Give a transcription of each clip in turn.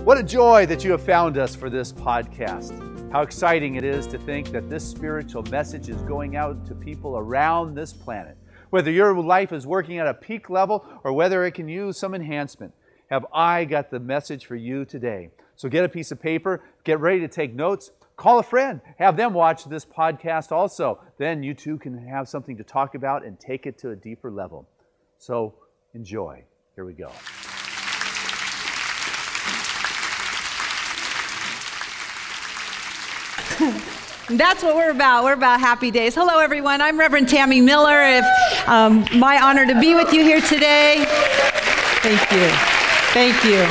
What a joy that you have found us for this podcast. How exciting it is to think that this spiritual message is going out to people around this planet. Whether your life is working at a peak level or whether it can use some enhancement, have I got the message for you today. So get a piece of paper, get ready to take notes, call a friend, have them watch this podcast also. Then you too can have something to talk about and take it to a deeper level. So enjoy. Here we go. That's what we're about. We're about happy days. Hello, everyone. I'm Reverend Tammy Miller. My honor to be with you here today. Thank you. Thank you.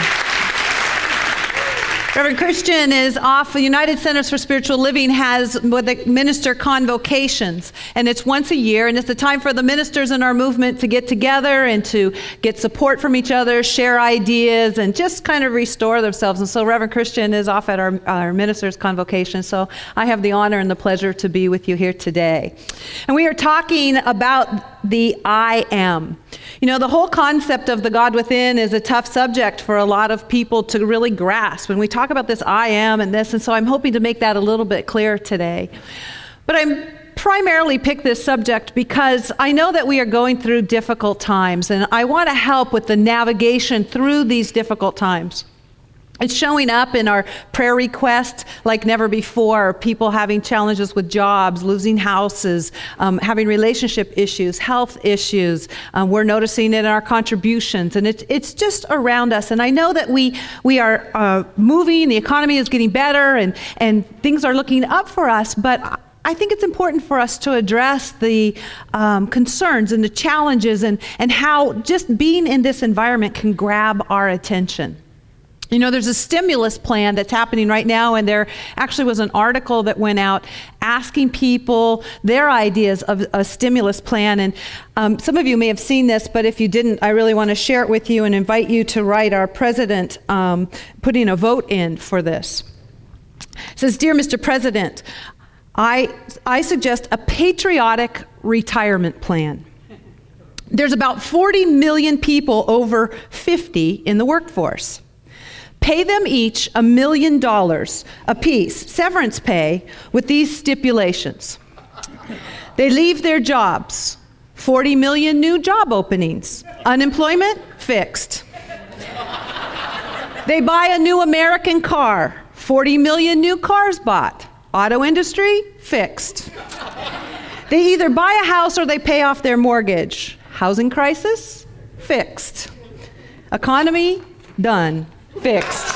Reverend Christian is off. The United Centers for Spiritual Living has what they minister convocations, and it's once a year, and it's the time for the ministers in our movement to get together and to get support from each other, share ideas, and just kind of restore themselves. And so Reverend Christian is off at our ministers convocation, so I have the honor and the pleasure to be with you here today. And we are talking about the I am. You know, the whole concept of the God within is a tough subject for a lot of people to really grasp. When we talk about this I am and this, and so I'm hoping to make that a little bit clearer today. But I'm primarily picked this subject because I know that we are going through difficult times, and I want to help with the navigation through these difficult times. It's showing up in our prayer requests like never before. People having challenges with jobs, losing houses, having relationship issues, health issues. We're noticing it in our contributions, and it's just around us. And I know that we are moving, the economy is getting better, and things are looking up for us, but I think it's important for us to address the concerns and the challenges and how just being in this environment can grab our attention. You know, there's a stimulus plan that's happening right now, and there actually was an article that went out asking people their ideas of a stimulus plan. And some of you may have seen this, but if you didn't, I really want to share it with you and invite you to write our president putting a vote in for this. It says, "Dear Mr. President, I suggest a patriotic retirement plan. There's about 40 million people over 50 in the workforce. Pay them each $1 million apiece, severance pay, with these stipulations. They leave their jobs, 40 million new job openings, unemployment fixed. They buy a new American car, 40 million new cars bought, auto industry fixed. They either buy a house or they pay off their mortgage, housing crisis fixed. Economy done. Fixed."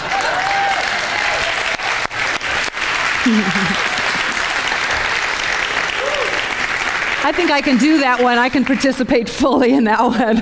I think I can do that one. I can participate fully in that one.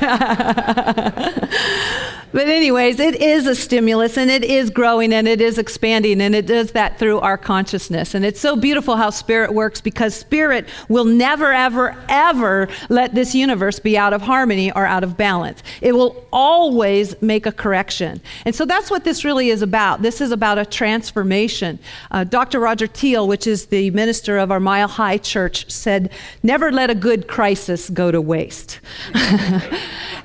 But anyways, it is a stimulus, and it is growing, and it is expanding, and it does that through our consciousness. And it's so beautiful how Spirit works, because Spirit will never, ever, ever let this universe be out of harmony or out of balance. It will always make a correction. And so that's what this really is about. This is about a transformation. Dr. Roger Teal, which is the minister of our Mile High Church, said, "Never let a good crisis go to waste."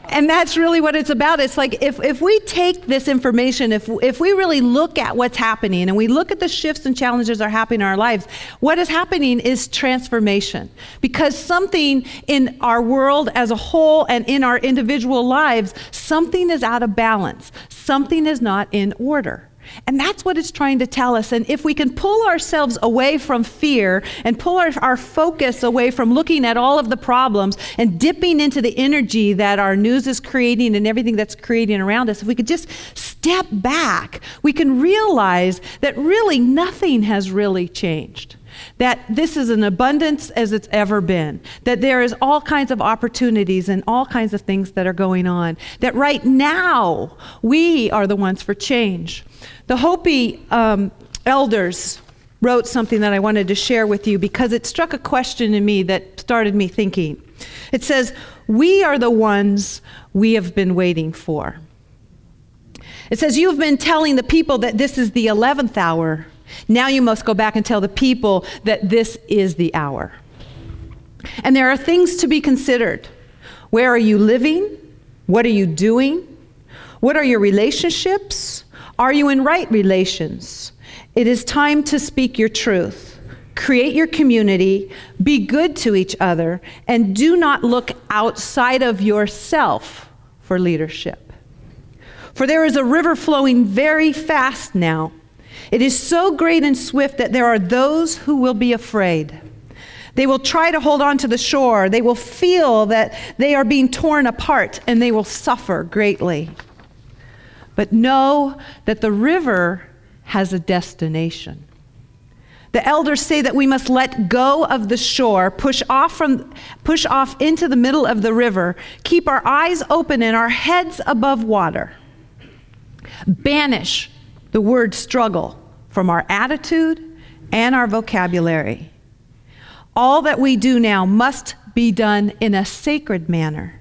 And that's really what it's about. It's like if we take this information, if we really look at what's happening and we look at the shifts and challenges that are happening in our lives, what is happening is transformation. Because something in our world as a whole and in our individual lives, something is out of balance. Something is not in order. And that's what it's trying to tell us. And if we can pull ourselves away from fear and pull our focus away from looking at all of the problems and dipping into the energy that our news is creating and everything that's creating around us, if we could just step back, we can realize that really nothing has really changed. That this is an abundance as it's ever been. That there is all kinds of opportunities and all kinds of things that are going on. That right now, we are the ones for change. The Hopi elders wrote something that I wanted to share with you because it struck a question in me that started me thinking. It says, "We are the ones we have been waiting for." It says, "You have been telling the people that this is the 11th hour. Now you must go back and tell the people that this is the hour. And there are things to be considered. Where are you living? What are you doing? What are your relationships? Are you in right relations? It is time to speak your truth. Create your community, be good to each other, and do not look outside of yourself for leadership. For there is a river flowing very fast now. It is so great and swift that there are those who will be afraid. They will try to hold on to the shore. They will feel that they are being torn apart, and they will suffer greatly. But know that the river has a destination. The elders say that we must let go of the shore, push off into the middle of the river, keep our eyes open and our heads above water. Banish the word struggle from our attitude and our vocabulary. All that we do now must be done in a sacred manner,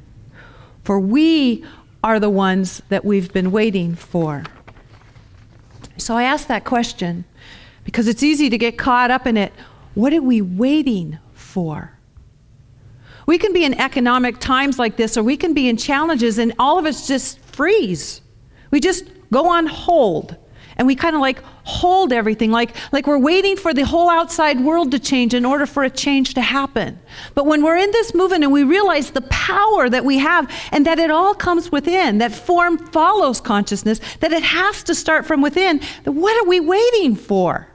for we are the ones that we've been waiting for. So I ask that question because it's easy to get caught up in it. What are we waiting for? We can be in economic times like this, or we can be in challenges, and all of us just freeze. We just go on hold, and we kind of like hold everything, like we're waiting for the whole outside world to change in order for a change to happen. But when we're in this movement and we realize the power that we have and that it all comes within, that form follows consciousness, that it has to start from within, then what are we waiting for?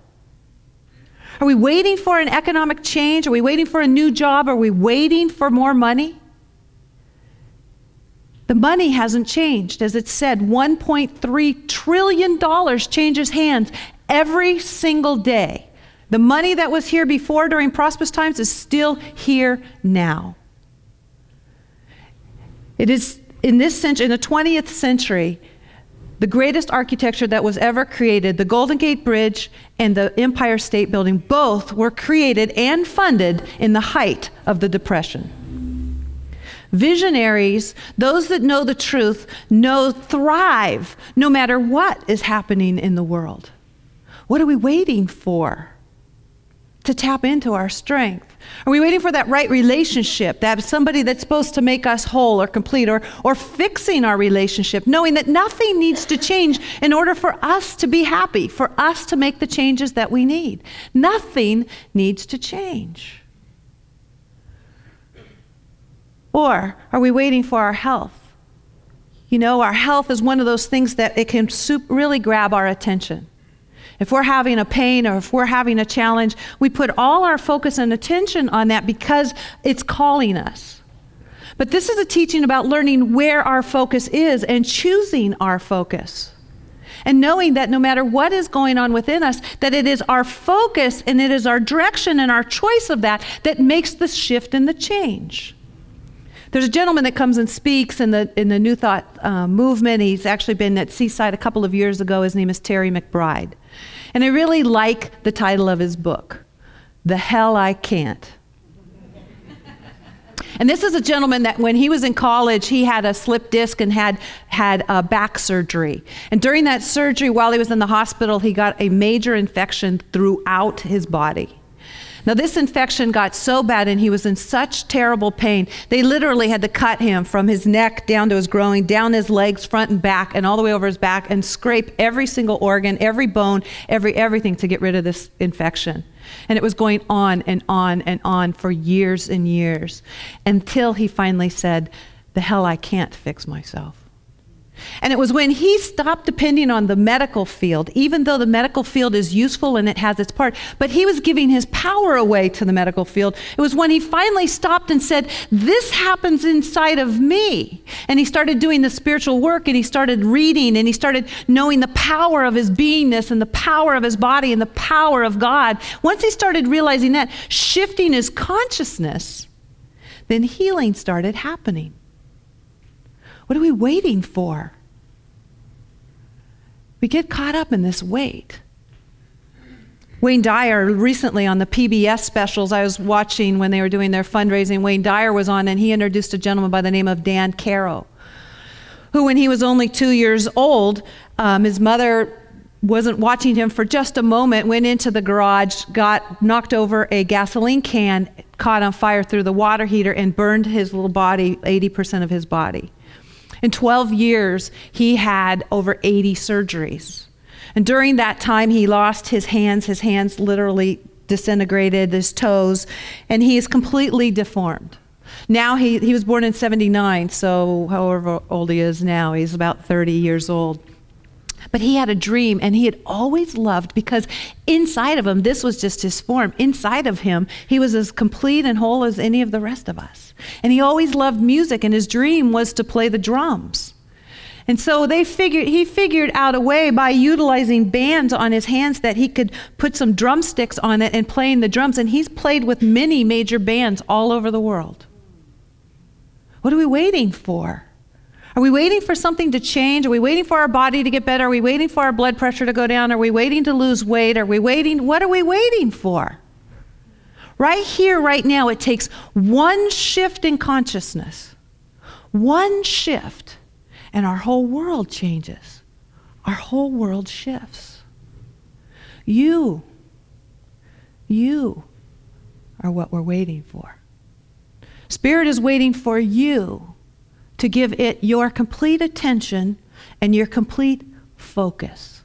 Are we waiting for an economic change? Are we waiting for a new job? Are we waiting for more money? The money hasn't changed. As it said, $1.3 trillion changes hands every single day. The money that was here before during prosperous times is still here now. It is in this century, in the 20th century, the greatest architecture that was ever created, the Golden Gate Bridge and the Empire State Building, both were created and funded in the height of the Depression. Visionaries, those that know the truth, thrive no matter what is happening in the world. What are we waiting for to tap into our strength? Are we waiting for that right relationship, that somebody that's supposed to make us whole or complete, or fixing our relationship, knowing that nothing needs to change in order for us to be happy, for us to make the changes that we need? Nothing needs to change. Or are we waiting for our health? You know, our health is one of those things that it can really grab our attention. If we're having a pain or if we're having a challenge, we put all our focus and attention on that because it's calling us. But this is a teaching about learning where our focus is and choosing our focus. And knowing that no matter what is going on within us, that it is our focus and it is our direction and our choice of that that makes the shift and the change. There's a gentleman that comes and speaks in the New Thought movement. He's actually been at Seaside a couple of years ago. His name is Terry McBride. And I really like the title of his book, The Hell I Can't. And this is a gentleman that when he was in college, he had a slip disc and had a back surgery. And during that surgery, while he was in the hospital, he got a major infection throughout his body. Now, this infection got so bad and he was in such terrible pain, they literally had to cut him from his neck down to his groin, down his legs, front and back, and all the way over his back, and scrape every single organ, every bone, everything to get rid of this infection. And it was going on and on and on for years and years, until he finally said, "The hell, I can't fix myself." And it was when he stopped depending on the medical field, even though the medical field is useful and it has its part, but he was giving his power away to the medical field. It was when he finally stopped and said, "This happens inside of me." And he started doing the spiritual work, and he started reading, and he started knowing the power of his beingness and the power of his body and the power of God. Once he started realizing that, shifting his consciousness, then healing started happening. What are we waiting for? We get caught up in this wait. Wayne Dyer, recently on the PBS specials I was watching when they were doing their fundraising, Wayne Dyer was on, and he introduced a gentleman by the name of Dan Caro, who when he was only 2 years old, his mother wasn't watching him for just a moment, went into the garage, knocked over a gasoline can, caught on fire through the water heater, and burned his little body, 80% of his body. In 12 years, he had over 80 surgeries. And during that time, he lost his hands. His hands literally disintegrated, his toes, and he is completely deformed. Now he was born in 79, so however old he is now, he's about 30 years old. But he had a dream, and he had always loved, because inside of him, this was just his form. Inside of him, he was as complete and whole as any of the rest of us. And he always loved music, and his dream was to play the drums. And so he figured out a way by utilizing bands on his hands that he could put some drumsticks on it and playing the drums. And he's played with many major bands all over the world. What are we waiting for? Are we waiting for something to change? Are we waiting for our body to get better? Are we waiting for our blood pressure to go down? Are we waiting to lose weight? What are we waiting for? Right here, right now, it takes one shift in consciousness. One shift. And our whole world changes. Our whole world shifts. You are what we're waiting for. Spirit is waiting for you to give it your complete attention and your complete focus.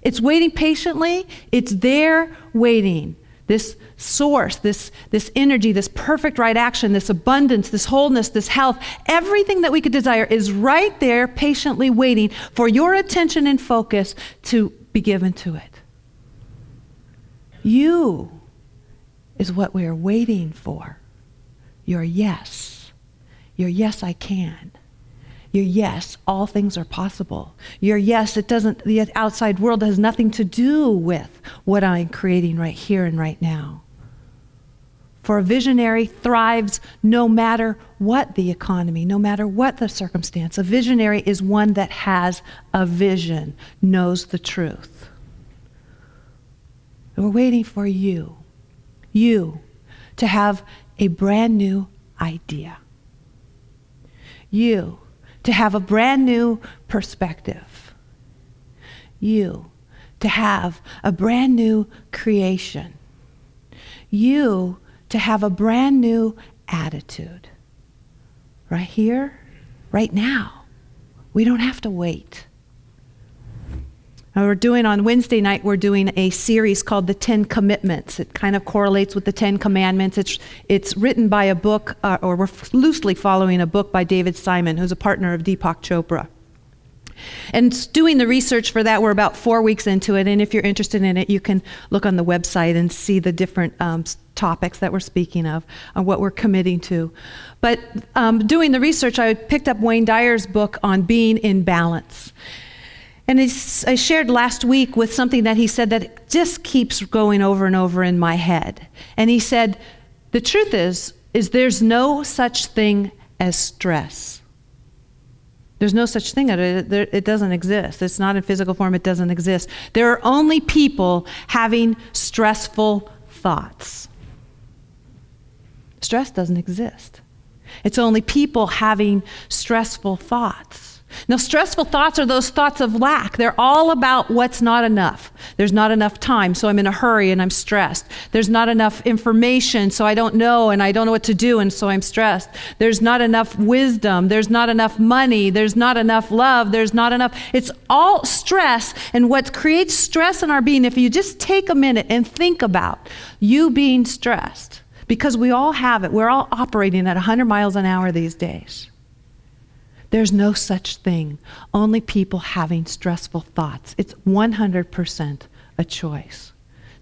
It's waiting patiently. It's there waiting. This source, this energy, this perfect right action, this abundance, this wholeness, this health, everything that we could desire is right there patiently waiting for your attention and focus to be given to it. You is what we are waiting for. Your yes. Your yes, I can. Your yes, all things are possible. Your yes, the outside world has nothing to do with what I'm creating right here and right now. For a visionary thrives no matter what the economy, no matter what the circumstance. A visionary is one that has a vision, knows the truth. And we're waiting for you to have a brand new idea. You to have a brand new perspective. You to have a brand new creation. You to have a brand new attitude. Right here, right now. We don't have to wait. On Wednesday night, we're doing a series called The 10 Commitments. It kind of correlates with the 10 Commandments. It's written by a book, or we're loosely following a book by David Simon, who's a partner of Deepak Chopra. And doing the research for that, we're about 4 weeks into it, and if you're interested in it, you can look on the website and see the different topics that we're speaking of, what we're committing to. But doing the research, I picked up Wayne Dyer's book on being in balance. And I shared last week with something that he said that just keeps going over and over in my head. And he said, the truth is there's no such thing as stress. There's no such thing. It doesn't exist. It's not in physical form. It doesn't exist. There are only people having stressful thoughts. Stress doesn't exist. It's only people having stressful thoughts. Now, stressful thoughts are those thoughts of lack. They're all about what's not enough. There's not enough time, so I'm in a hurry and I'm stressed. There's not enough information, so I don't know and I don't know what to do, and so I'm stressed. There's not enough wisdom. There's not enough money. There's not enough love. There's not enough. It's all stress, and what creates stress in our being, if you just take a minute and think about you being stressed, because we all have it. We're all operating at 100 miles an hour these days. There's no such thing. Only people having stressful thoughts. It's 100% a choice.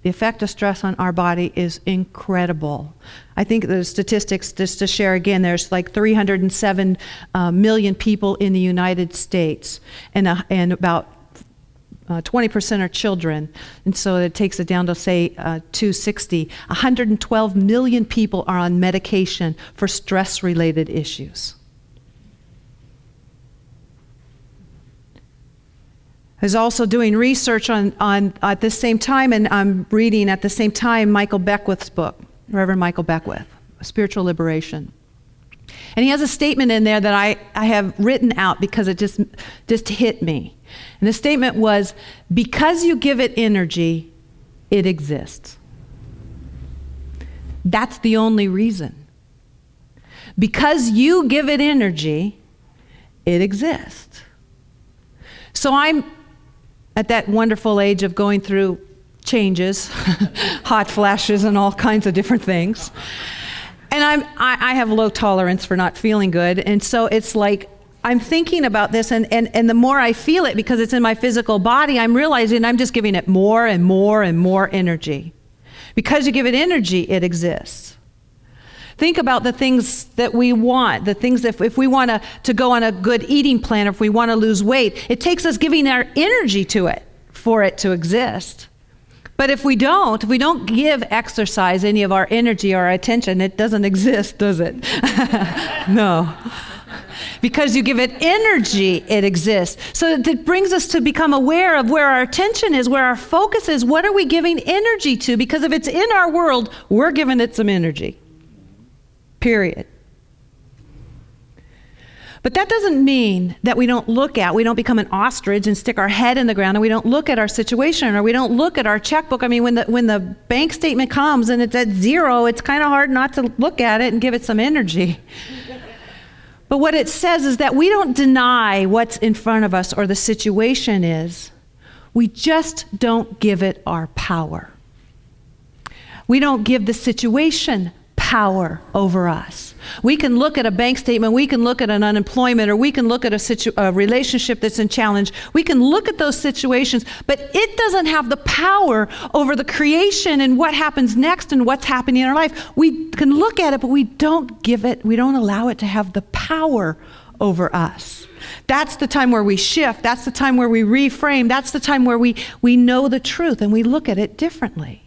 The effect of stress on our body is incredible. I think the statistics, just to share again, there's like 307 million people in the United States, and about 20% are children, and so it takes it down to, say, 260. 112 million people are on medication for stress-related issues. I was also doing research on at the same time, and I'm reading at the same time Michael Beckwith's book, Reverend Michael Beckwith, Spiritual Liberation. And he has a statement in there that I have written out because it just hit me. And the statement was, because you give it energy, it exists. That's the only reason. Because you give it energy, it exists. So I'm at that wonderful age of going through changes, hot flashes and all kinds of different things. And I have low tolerance for not feeling good. And so it's like, I'm thinking about this, and the more I feel it, because it's in my physical body, I'm realizing I'm just giving it more and more and more energy. Because you give it energy, it exists. Think about the things that we want, the things that if we want to go on a good eating plan, or if we want to lose weight, it takes us giving our energy to it for it to exist. But if we don't give exercise any of our energy or our attention, it doesn't exist, does it? No. Because you give it energy, it exists. So it brings us to become aware of where our attention is, where our focus is. What are we giving energy to? Because if it's in our world, we're giving it some energy. Period. But that doesn't mean that we don't become an ostrich and stick our head in the ground, and we don't look at our situation, or we don't look at our checkbook. I mean, when the bank statement comes and it's at zero, it's kind of hard not to look at it and give it some energy. But what it says is that we don't deny what's in front of us or the situation is. We just don't give it our power. We don't give the situation power over us. We can look at a bank statement, we can look at an unemployment, or we can look at a relationship that's in challenge. We can look at those situations, but it doesn't have the power over the creation and what happens next and what's happening in our life. We can look at it, but we don't allow it to have the power over us. That's the time where we shift. That's the time where we reframe. That's the time where we know the truth and we look at it differently.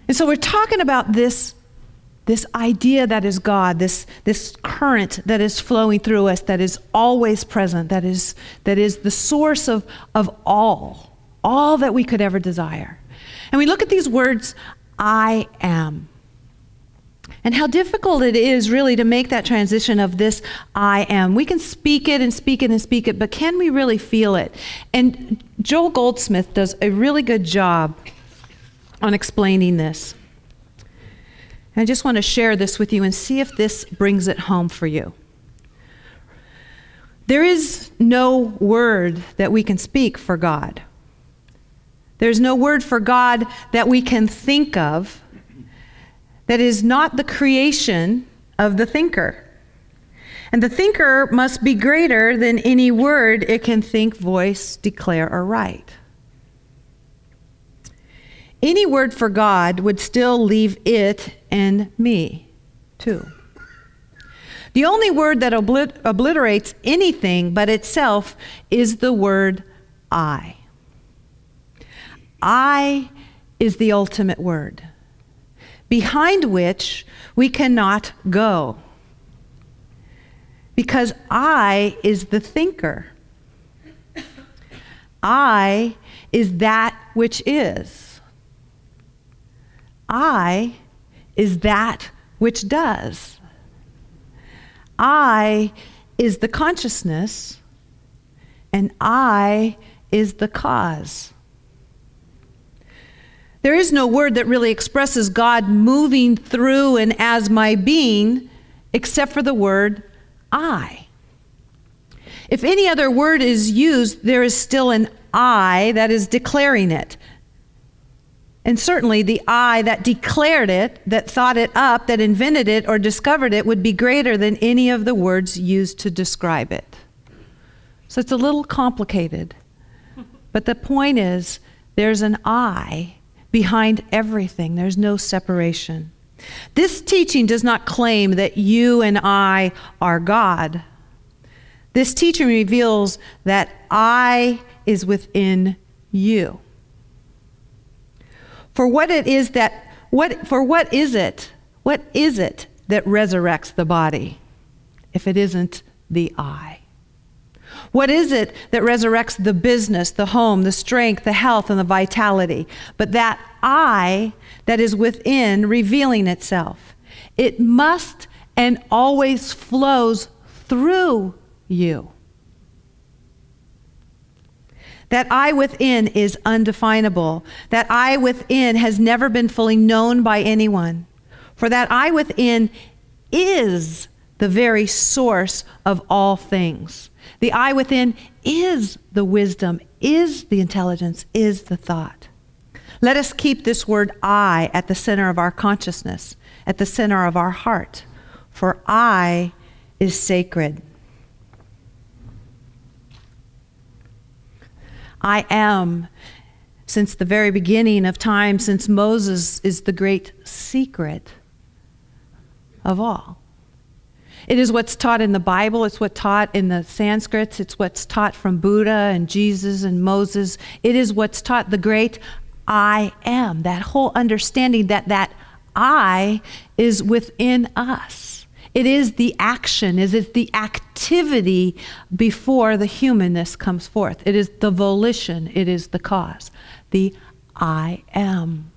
And so we're talking about this idea that is God, this current that is flowing through us, that is always present, that is the source of all that we could ever desire. And we look at these words, I am. And how difficult it is really to make that transition of this I am. We can speak it and speak it and speak it, but can we really feel it? And Joel Goldsmith does a really good job on explaining this. And I just want to share this with you and see if this brings it home for you. There is no word that we can speak for God. There's no word for God that we can think of that is not the creation of the thinker. And the thinker must be greater than any word it can think, voice, declare, or write. Any word for God would still leave it and me, too. The only word that obliterates anything but itself is the word I. I is the ultimate word, behind which we cannot go. Because I is the thinker. I is that which is. I is that which does. I is the consciousness, and I is the cause. There is no word that really expresses God moving through and as my being, except for the word I. If any other word is used, there is still an I that is declaring it. And certainly the I that declared it, that thought it up, that invented it or discovered it would be greater than any of the words used to describe it. So it's a little complicated. But the point is, there's an I behind everything. There's no separation. This teaching does not claim that you and I are God. This teaching reveals that I is within you. For what is it that resurrects the body if it isn't the I? What is it that resurrects the business, the home, the strength, the health, and the vitality? But that I that is within revealing itself. It must and always flows through you. That I within is undefinable. That I within has never been fully known by anyone. For that I within is the very source of all things. The I within is the wisdom, is the intelligence, is the thought. Let us keep this word I at the center of our consciousness, at the center of our heart, for I is sacred. I am, since the very beginning of time, since Moses, is the great secret of all. It is what's taught in the Bible. It's what's taught in the Sanskrits. It's what's taught from Buddha and Jesus and Moses. It is what's taught the great I am, that whole understanding that I is within us. It is the action, it is the activity before the humanness comes forth. It is the volition, it is the cause. The I am.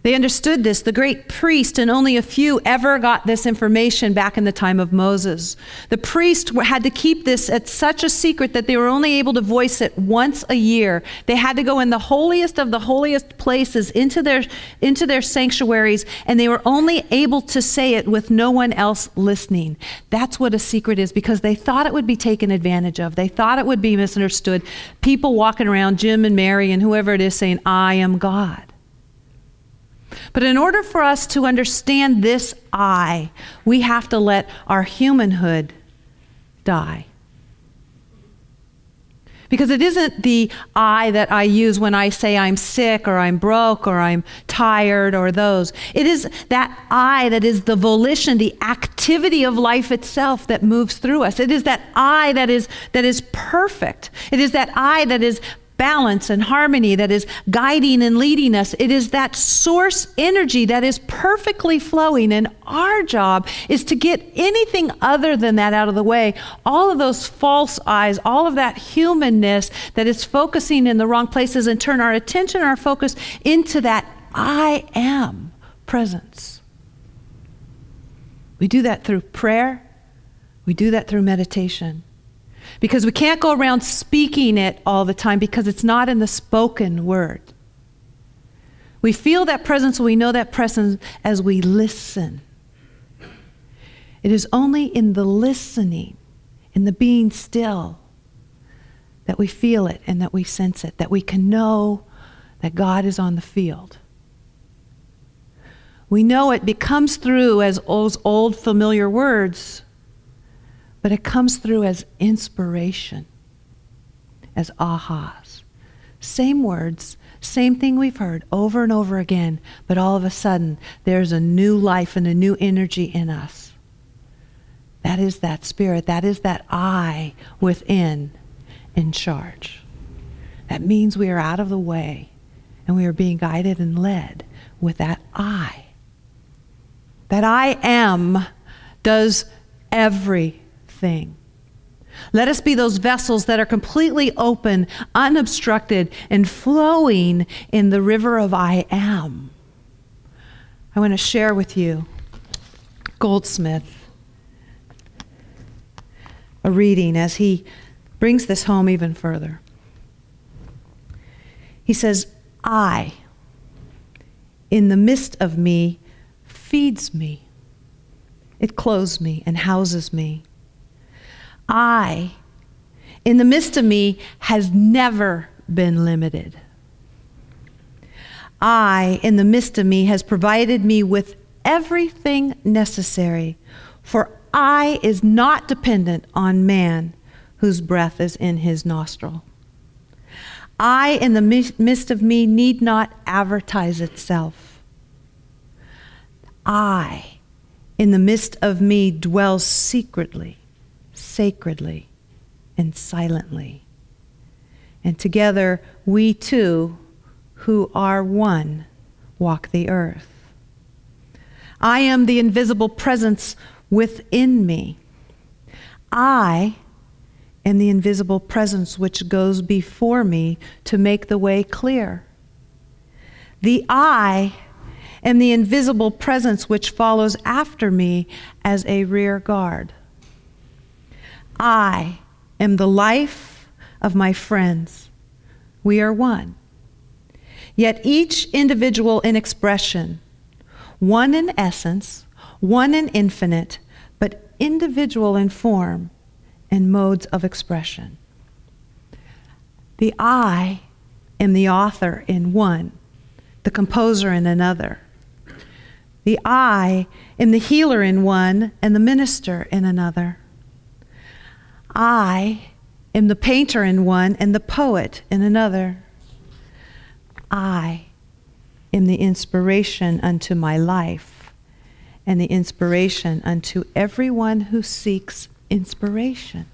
They understood this. The great priest, and only a few ever got this information back in the time of Moses. The priest had to keep this at such a secret that they were only able to voice it once a year. They had to go in the holiest of the holiest places into their sanctuaries, and they were only able to say it with no one else listening. That's what a secret is, because they thought it would be taken advantage of. They thought it would be misunderstood. People walking around, Jim and Mary and whoever it is, saying, I am God. But in order for us to understand this I, we have to let our humanhood die. Because it isn't the I that I use when I say I'm sick or I'm broke or I'm tired or those. It is that I that is the volition, the activity of life itself that moves through us. It is that I that is perfect. It is that I that is balance and harmony, that is guiding and leading us. It is that source energy that is perfectly flowing, and our job is to get anything other than that out of the way. All of those false eyes, all of that humanness that is focusing in the wrong places, and turn our attention, our focus into that I am presence. We do that through prayer. We do that through meditation. Because we can't go around speaking it all the time, because it's not in the spoken word. We feel that presence, we know that presence as we listen. It is only in the listening, in the being still, that we feel it and that we sense it, that we can know that God is on the field. We know it comes through as those old familiar words, but it comes through as inspiration, as ahas. Same words, same thing we've heard over and over again, but all of a sudden there's a new life and a new energy in us. That is that spirit, that is that I within in charge. That means we are out of the way and we are being guided and led with that I. That I am does everything. Let us be those vessels that are completely open, unobstructed, and flowing in the river of I am. I want to share with you Goldsmith, a reading as he brings this home even further. He says, I, in the midst of me, feeds me. It clothes me and houses me. I, in the midst of me, has never been limited. I, in the midst of me, has provided me with everything necessary, for I is not dependent on man whose breath is in his nostril. I, in the midst of me, need not advertise itself. I, in the midst of me, dwells secretly, sacredly, and silently. And together we two, who are one, walk the earth. I am the invisible presence within me. I am the invisible presence which goes before me to make the way clear. The I am the invisible presence which follows after me as a rear guard. I am the life of my friends. We are one. Yet each individual in expression, one in essence, one and infinite, but individual in form and modes of expression. The I am the author in one, the composer in another. The I am the healer in one and the minister in another. I am the painter in one and the poet in another. I am the inspiration unto my life and the inspiration unto everyone who seeks inspiration.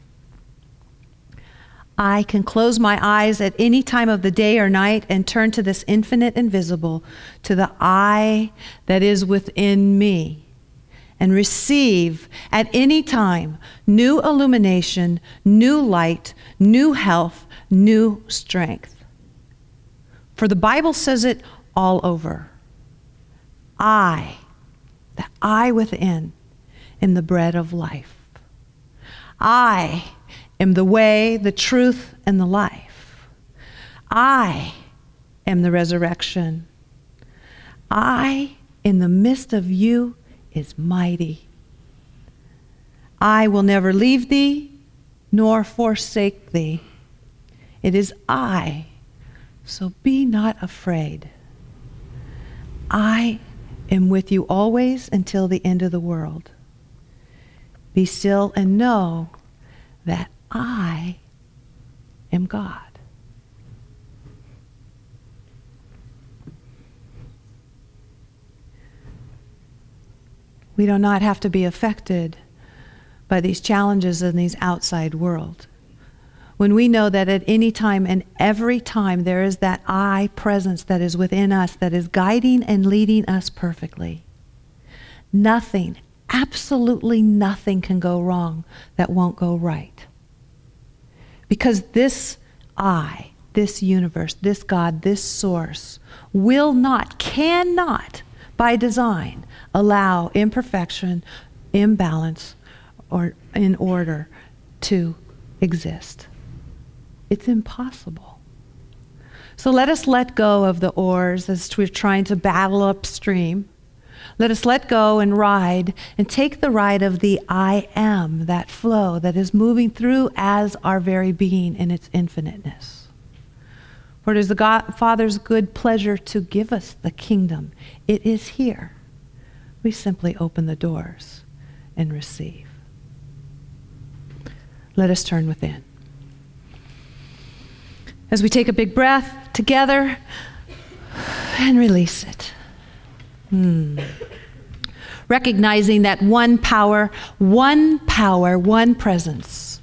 I can close my eyes at any time of the day or night and turn to this infinite invisible, to the I that is within me, and receive at any time new illumination, new light, new health, new strength. For the Bible says it all over. I, the I within, am the bread of life. I am the way, the truth, and the life. I am the resurrection. I, in the midst of you, is mighty. I will never leave thee, nor forsake thee. It is I, so be not afraid. I am with you always until the end of the world. Be still and know that I am God. We do not have to be affected by these challenges in this outside world. When we know that at any time and every time there is that I presence that is within us, that is guiding and leading us perfectly. Nothing, absolutely nothing can go wrong that won't go right. Because this I, this universe, this God, this source, will not, cannot, by design, allow imperfection, imbalance, or in order to exist. It's impossible. So let us let go of the oars as we're trying to battle upstream. Let us let go and ride and take the ride of the I am, that flow that is moving through as our very being in its infiniteness. For it is the Father's good pleasure to give us the kingdom. It is here. We simply open the doors and receive. Let us turn within. As we take a big breath together and release it. Recognizing that one power, one presence.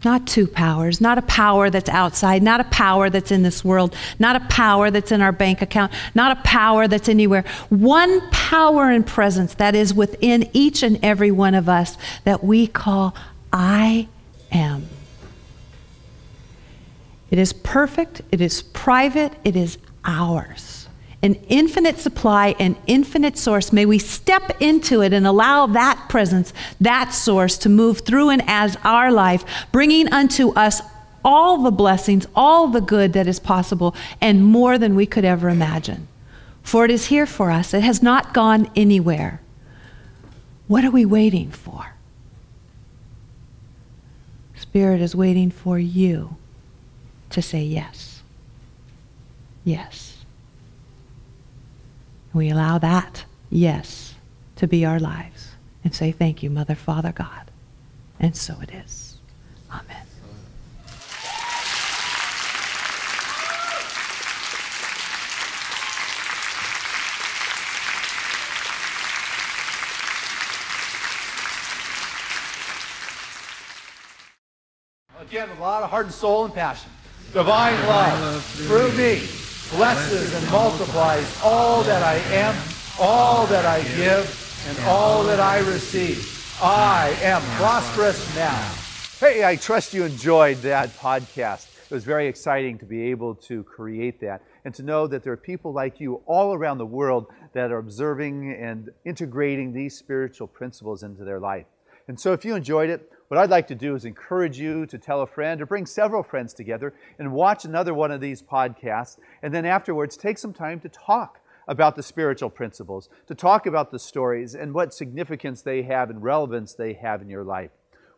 Not two powers, not a power that's outside, not a power that's in this world, not a power that's in our bank account, not a power that's anywhere. One power and presence that is within each and every one of us that we call I am. It is perfect, it is private, it is ours. An infinite supply, an infinite source. May we step into it and allow that presence, that source to move through and as our life, bringing unto us all the blessings, all the good that is possible, and more than we could ever imagine. For it is here for us. It has not gone anywhere. What are we waiting for? Spirit is waiting for you to say yes. Yes. We allow that yes to be our lives and say thank you, Mother, Father, God. And so it is. Amen. Again, a lot of heart and soul and passion. Divine love through me blesses and multiplies all that I am, all that I give, and all that I receive. I am prosperous now. Hey, I trust you enjoyed that podcast. It was very exciting to be able to create that and to know that there are people like you all around the world that are observing and integrating these spiritual principles into their life. And so if you enjoyed it, what I'd like to do is encourage you to tell a friend or bring several friends together and watch another one of these podcasts. And then afterwards, take some time to talk about the spiritual principles, to talk about the stories and what significance they have and relevance they have in your life.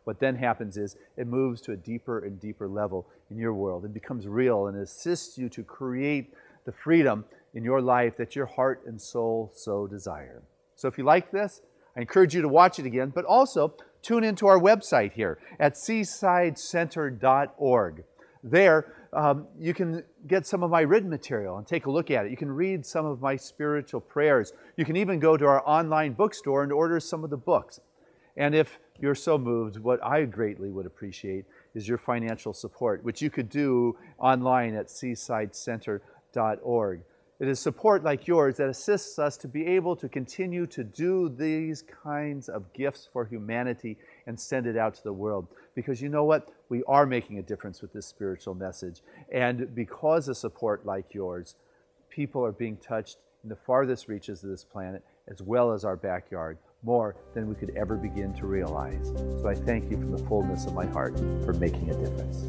What then happens is it moves to a deeper and deeper level in your world. It becomes real and assists you to create the freedom in your life that your heart and soul so desire. So if you like this, I encourage you to watch it again, but also tune into our website here at seasidecenter.org. There, you can get some of my written material and take a look at it. You can read some of my spiritual prayers. You can even go to our online bookstore and order some of the books. And if you're so moved, what I greatly would appreciate is your financial support, which you could do online at seasidecenter.org. It is support like yours that assists us to be able to continue to do these kinds of gifts for humanity and send it out to the world. Because you know what? We are making a difference with this spiritual message. And because of support like yours, people are being touched in the farthest reaches of this planet, as well as our backyard, more than we could ever begin to realize. So I thank you from the fullness of my heart for making a difference.